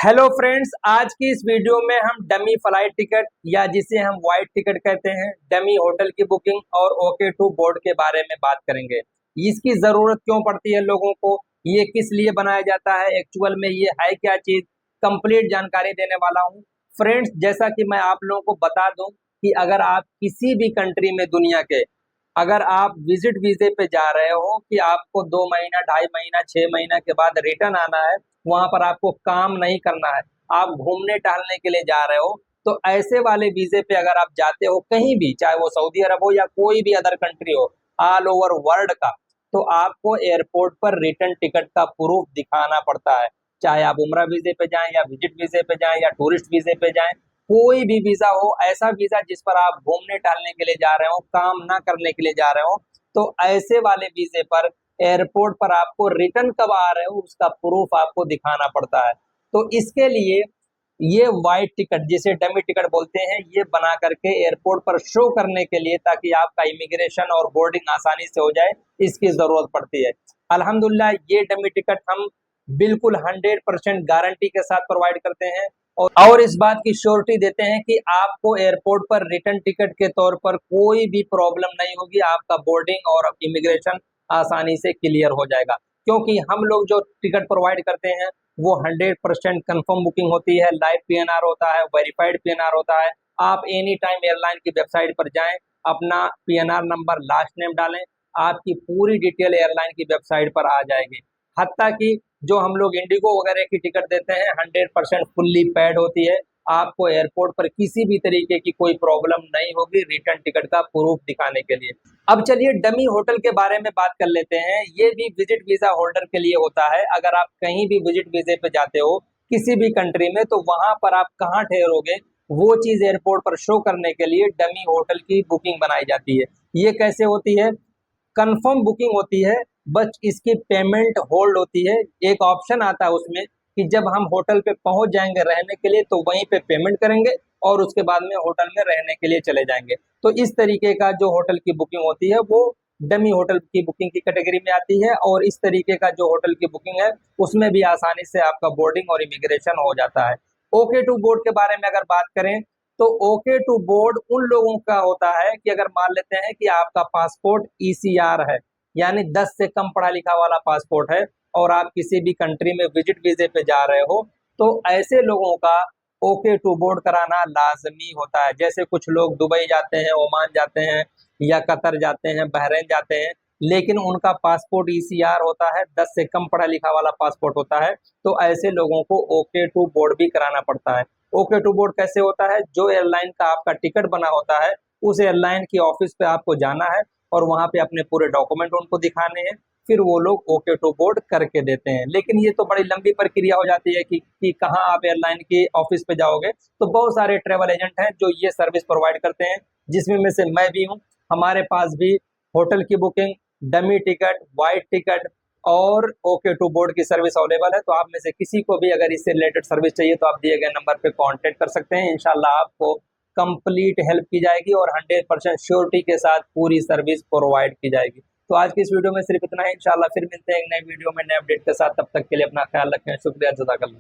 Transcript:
Hello friends, आज की इस वीडियो में हम डमी फ्लाइट टिकट या जिसे हम व्हाइट टिकट कहते हैं, डमी होटल की बुकिंग और ओके टू बोर्ड के बारे में बात करेंगे। इसकी जरूरत क्यों पड़ती है लोगों को, ये किस लिए बनाया जाता है, एक्चुअल में ये है क्या चीज, कंप्लीट जानकारी देने वाला हूँ। फ्रेंड्स, जैसा कि मैं आप लोगों को बता दूं कि अगर आप किसी भी कंट्री में दुनिया के अगर आप विजिट वीजे पे जा रहे हो कि आपको 2 महीना 2.5 महीना 6 महीना के बाद रिटर्न आना है, वहां पर आपको काम नहीं करना है, आप घूमने टहलने के लिए जा रहे हो, तो ऐसे वाले वीजे पे अगर आप जाते हो कहीं भी, चाहे वो सऊदी अरब हो या कोई भी अदर कंट्री हो, ऑल ओवर वर्ल्ड का, तो आपको एयरपोर्ट पर रिटर्न टिकट का प्रूफ दिखाना पड़ता है। चाहे आप उम्रा वीजे पे जाएं या विजिट वीजे पे जाएं या टूरिस्ट वीजे पे जाएं, कोई भी वीजा हो, ऐसा वीजा जिस पर आप घूमने टहलने के लिए जा रहे हो, काम ना करने के लिए जा रहे हो, तो ऐसे वाले वीजे पर एयरपोर्ट पर आपको रिटर्न कब आ रहे हो उसका प्रूफ आपको दिखाना पड़ता है। तो इसके लिए ये व्हाइट टिकट, जिसे डमी टिकट बोलते हैं, ये बना करके एयरपोर्ट पर शो करने के लिए, ताकि आपका इमिग्रेशन और बोर्डिंग आसानी से हो जाए, इसकी जरूरत पड़ती है। अल्हम्दुलिल्लाह ये डमी टिकट हम बिल्कुल 100% गारंटी के साथ प्रोवाइड करते हैं और इस बात की श्योरिटी देते हैं कि आपको एयरपोर्ट पर रिटर्न टिकट के तौर पर कोई भी प्रॉब्लम नहीं होगी, आपका बोर्डिंग और इमिग्रेशन आसानी से क्लियर हो जाएगा। क्योंकि हम लोग जो टिकट प्रोवाइड करते हैं वो 100% कंफर्म बुकिंग होती है, लाइव पीएनआर होता है, वेरीफाइड पीएनआर होता है। आप एनी टाइम एयरलाइन की वेबसाइट पर जाएं, अपना पीएनआर नंबर, लास्ट नेम डालें, आपकी पूरी डिटेल एयरलाइन की वेबसाइट पर आ जाएगी। हत्ता कि जो हम लोग इंडिगो वगैरह की टिकट देते हैं 100% फुल्ली पैड होती है, आपको एयरपोर्ट पर किसी भी तरीके की कोई प्रॉब्लम नहीं होगी रिटर्न टिकट का प्रूफ दिखाने के लिए। अब चलिए डमी होटल के बारे में बात कर लेते हैं। ये भी विजिट वीजा होल्डर के लिए होता है। अगर आप कहीं भी विजिट वीजे पे जाते हो किसी भी कंट्री में, तो वहां पर आप कहाँ ठहरोगे वो चीज एयरपोर्ट पर शो करने के लिए डमी होटल की बुकिंग बनाई जाती है। ये कैसे होती है? कंफर्म बुकिंग होती है, बस इसकी पेमेंट होल्ड होती है। एक ऑप्शन आता है उसमें कि जब हम होटल पे पहुंच जाएंगे रहने के लिए, तो वहीं पे पेमेंट करेंगे और उसके बाद में होटल में रहने के लिए चले जाएंगे। तो इस तरीके का जो होटल की बुकिंग होती है वो डमी होटल की बुकिंग की कैटेगरी में आती है। और इस तरीके का जो होटल की बुकिंग है उसमें भी आसानी से आपका बोर्डिंग और इमिग्रेशन हो जाता है। ओके टू बोर्ड के बारे में अगर बात करें, तो ओके टू बोर्ड उन लोगों का होता है कि अगर मान लेते हैं कि आपका पासपोर्ट ईसीआर है, यानी 10 से कम पढ़ा लिखा वाला पासपोर्ट है, और आप किसी भी कंट्री में विजिट वीजे पे जा रहे हो, तो ऐसे लोगों का ओके टू बोर्ड कराना लाजमी होता है। जैसे कुछ लोग दुबई जाते हैं, ओमान जाते हैं या कतर जाते हैं, बहरीन जाते हैं, लेकिन उनका पासपोर्ट ईसीआर होता है, 10 से कम पढ़ा लिखा वाला पासपोर्ट होता है, तो ऐसे लोगों को ओके टू बोर्ड भी कराना पड़ता है। ओके टू बोर्ड कैसे होता है? जो एयरलाइन का आपका टिकट बना होता है, उस एयरलाइन की ऑफिस पे आपको जाना है और वहां पे अपने पूरे डॉक्यूमेंट उनको दिखाने हैं, फिर वो लोग ओके टू बोर्ड करके देते हैं। लेकिन ये तो बड़ी लंबी प्रक्रिया हो जाती है कि कहाँ आप एयरलाइन की ऑफिस पे जाओगे। तो बहुत सारे ट्रेवल एजेंट हैं जो ये सर्विस प्रोवाइड करते हैं, जिसमें में से मैं भी हूँ। हमारे पास भी होटल की booking, dummy ticket, white ticket और ओके टू बोर्ड की सर्विस अवेलेबल है। तो आप में से किसी को भी अगर इससे रिलेटेड सर्विस चाहिए तो आप दिए गए नंबर पे कांटेक्ट कर सकते हैं। इंशाल्लाह आपको कंप्लीट हेल्प की जाएगी और 100% श्योरिटी के साथ पूरी सर्विस प्रोवाइड की जाएगी। तो आज की इस वीडियो में सिर्फ इतना ही। इंशाल्लाह फिर मिलते हैं एक नई वीडियो में नए अपडेट के साथ। तब तक के लिए अपना ख्याल रखें। शुक्रिया, जज़ाकल्लाह।